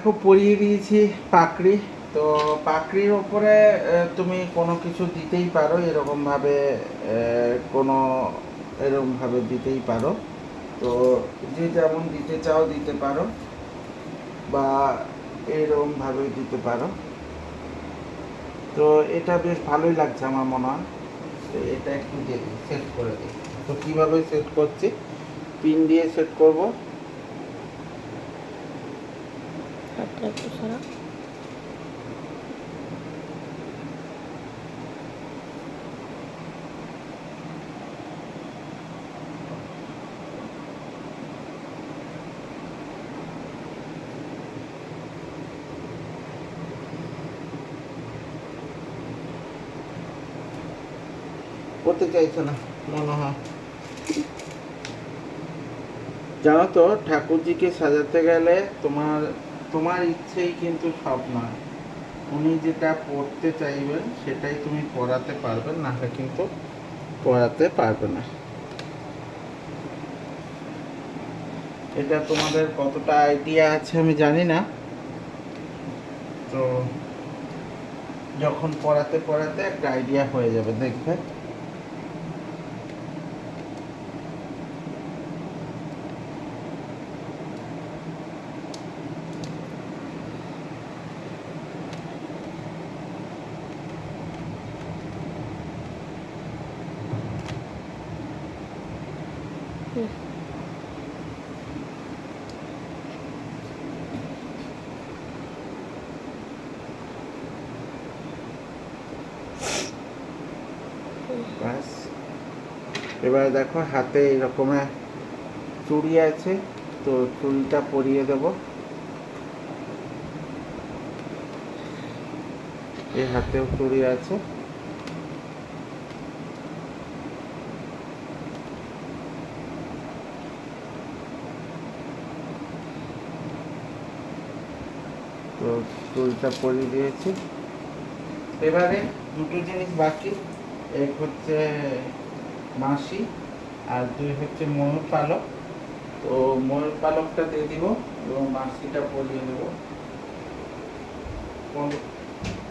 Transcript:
দেখো পরিয়ে দিয়েছি পাকড়ি। তো পাকড়ির ওপরে তুমি কোনো কিছু দিতেই পারো, এরকমভাবে কোনো এরকমভাবে দিতেই পারো। তো যে যেমন দিতে চাও দিতে পারো, বা এরকমভাবে দিতে পারো। তো এটা বেশ ভালোই লাগছে আমার মনে হয়। তো এটা একটু সেট করে দিই। তো কীভাবে সেট করছি, পিন দিয়ে সেট করব। একটু সারা করতে চাইছে না মনে হয়। জানো তো, ঠাকুরজিকে সাজাতে গেলে তোমার তোমার ইচ্ছেই কিন্তু সব নয়। উনি যেটা পড়তে চাইবেন সেটাই তুমি পড়াতে পারবেন, নাহলে কিন্তু পড়াতে পারবে না। এটা তোমাদের কতটা আইডিয়া আছে আমি জানি না। তো যখন পড়াতে পড়াতে একটা আইডিয়া হয়ে যাবে, দেখবে। ব্যাস। এবার দেখো হাতে এইরকমের চুড়ি আছে, তো চুড়িটা পরিয়ে দেব। এই হাতেও চুড়ি আছে। তো চুড়িটা পরিয়ে দিয়েছি। এবারে দুটো জিনিস বাকি, এক হচ্ছে মাসি, আর দুই হচ্ছে ময়ূর পালক। তো ময়ূর পালকটা দিয়ে দিব এবং মাসিটা পরিয়ে দেবো।